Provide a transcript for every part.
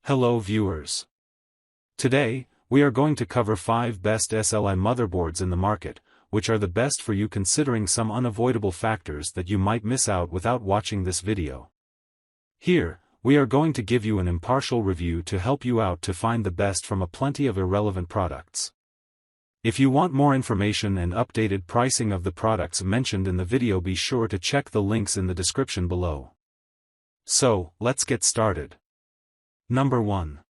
Hello viewers. Today, we are going to cover 5 best SLI motherboards in the market, which are the best for you considering some unavoidable factors that you might miss out without watching this video. Here, we are going to give you an impartial review to help you out to find the best from a plenty of irrelevant products. If you want more information and updated pricing of the products mentioned in the video, be sure to check the links in the description below. So, let's get started. Number 1.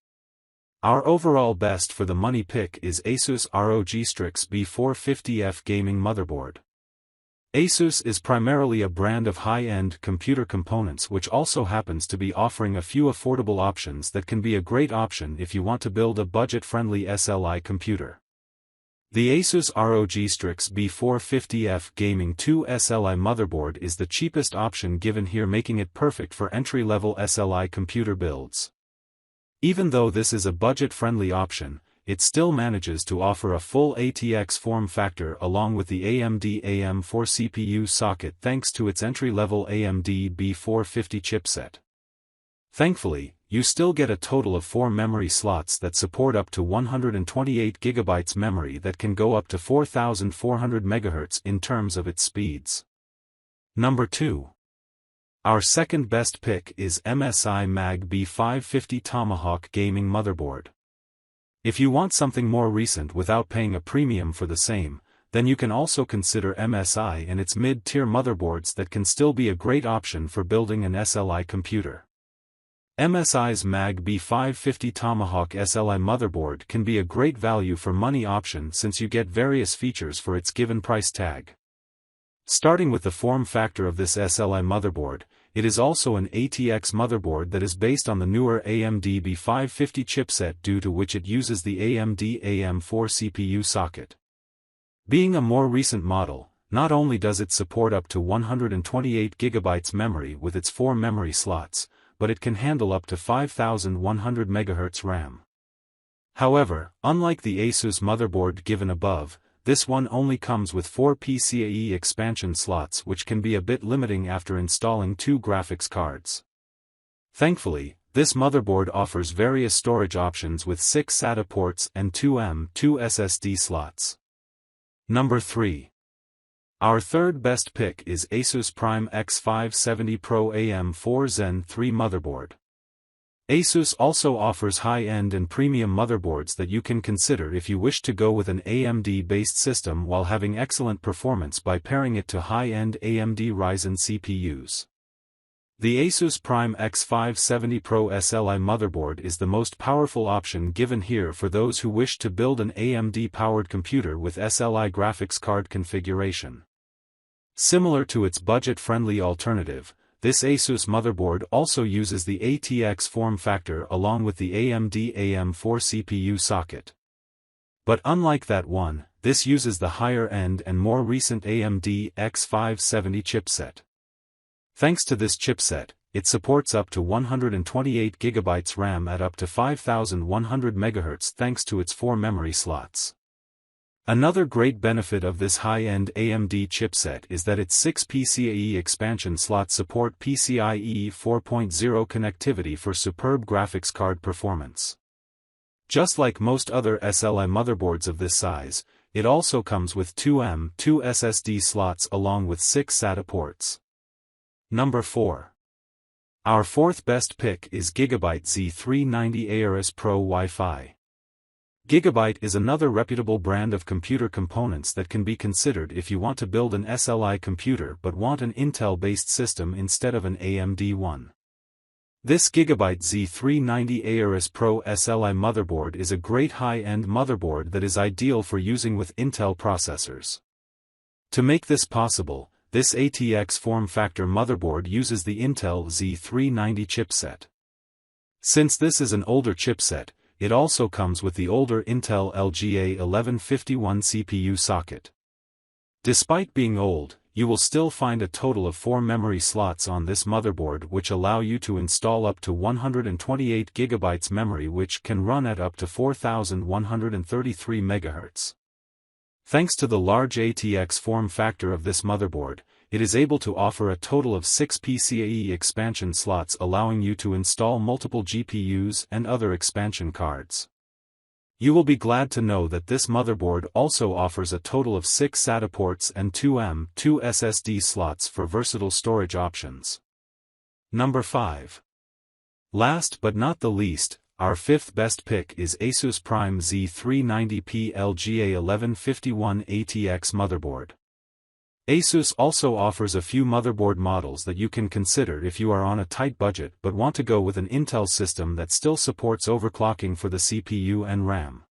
Our overall best for the money pick is ASUS ROG Strix B450F Gaming Motherboard. ASUS is primarily a brand of high-end computer components which also happens to be offering a few affordable options that can be a great option if you want to build a budget-friendly SLI computer. The ASUS ROG Strix B450F Gaming 2 SLI motherboard is the cheapest option given here, making it perfect for entry-level SLI computer builds. Even though this is a budget-friendly option, it still manages to offer a full ATX form factor along with the AMD AM4 CPU socket thanks to its entry-level AMD B450 chipset. Thankfully, you still get a total of 4 memory slots that support up to 128 GB memory that can go up to 4400 MHz in terms of its speeds. Number 2. Our second best pick is MSI Mag B550 Tomahawk Gaming Motherboard. If you want something more recent without paying a premium for the same, then you can also consider MSI and its mid-tier motherboards that can still be a great option for building an SLI computer. MSI's Mag B550 Tomahawk SLI motherboard can be a great value for money option since you get various features for its given price tag. Starting with the form factor of this SLI motherboard, it is also an ATX motherboard that is based on the newer AMD B550 chipset, due to which it uses the AMD AM4 CPU socket. Being a more recent model, not only does it support up to 128 GB memory with its 4 memory slots, but it can handle up to 5100 MHz RAM. However, unlike the ASUS motherboard given above, this one only comes with 4 PCIe expansion slots, which can be a bit limiting after installing 2 graphics cards. Thankfully, this motherboard offers various storage options with 6 SATA ports and 2 M.2 SSD slots. Number 3. Our third best pick is ASUS Prime X570 Pro AM4 Zen 3 motherboard. ASUS also offers high-end and premium motherboards that you can consider if you wish to go with an AMD-based system while having excellent performance by pairing it to high-end AMD Ryzen CPUs. The ASUS Prime X570 Pro SLI motherboard is the most powerful option given here for those who wish to build an AMD-powered computer with SLI graphics card configuration. Similar to its budget-friendly alternative, this ASUS motherboard also uses the ATX form factor along with the AMD AM4 CPU socket. But unlike that one, this uses the higher-end and more recent AMD X570 chipset. Thanks to this chipset, it supports up to 128 GB RAM at up to 5100 MHz thanks to its 4 memory slots. Another great benefit of this high-end AMD chipset is that its 6 PCIe expansion slots support PCIe 4.0 connectivity for superb graphics card performance. Just like most other SLI motherboards of this size, it also comes with 2 M.2 SSD slots along with 6 SATA ports. Number 4. Our fourth best pick is GIGABYTE Z390 AORUS Pro Wi-Fi. GIGABYTE is another reputable brand of computer components that can be considered if you want to build an SLI computer but want an Intel-based system instead of an AMD one. This GIGABYTE Z390 AORUS Pro SLI motherboard is a great high-end motherboard that is ideal for using with Intel processors. To make this possible, this ATX form factor motherboard uses the Intel Z390 chipset. Since this is an older chipset, it also comes with the older Intel LGA 1151 CPU socket. Despite being old, you will still find a total of 4 memory slots on this motherboard which allow you to install up to 128 GB memory, which can run at up to 4133 MHz. Thanks to the large ATX form factor of this motherboard, it is able to offer a total of 6 PCIe expansion slots, allowing you to install multiple GPUs and other expansion cards. You will be glad to know that this motherboard also offers a total of 6 SATA ports and 2 M.2 SSD slots for versatile storage options. Number 5. Last but not the least, our fifth best pick is ASUS Prime Z390P LGA1151 ATX motherboard. ASUS also offers a few motherboard models that you can consider if you are on a tight budget but want to go with an Intel system that still supports overclocking for the CPU and RAM.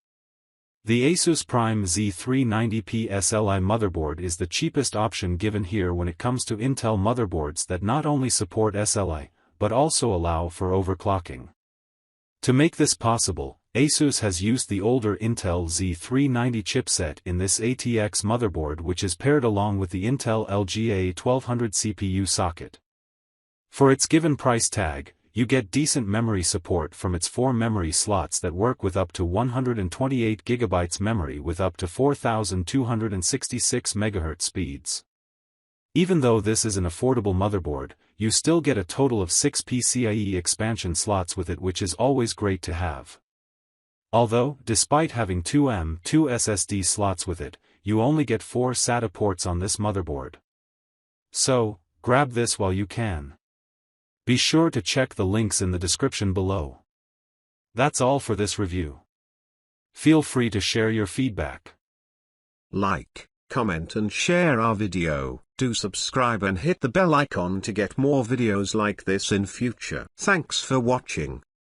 The ASUS Prime Z390P SLI motherboard is the cheapest option given here when it comes to Intel motherboards that not only support SLI, but also allow for overclocking. To make this possible, ASUS has used the older Intel Z390 chipset in this ATX motherboard, which is paired along with the Intel LGA 1200 CPU socket. For its given price tag, you get decent memory support from its 4 memory slots that work with up to 128 GB memory with up to 4266 MHz speeds. Even though this is an affordable motherboard, you still get a total of 6 PCIe expansion slots with it, which is always great to have. Although, despite having 2 M.2 SSD slots with it, you only get 4 SATA ports on this motherboard. So, grab this while you can. Be sure to check the links in the description below. That's all for this review. Feel free to share your feedback. Like, comment and share our video. Do subscribe and hit the bell icon to get more videos like this in future. Thanks for watching.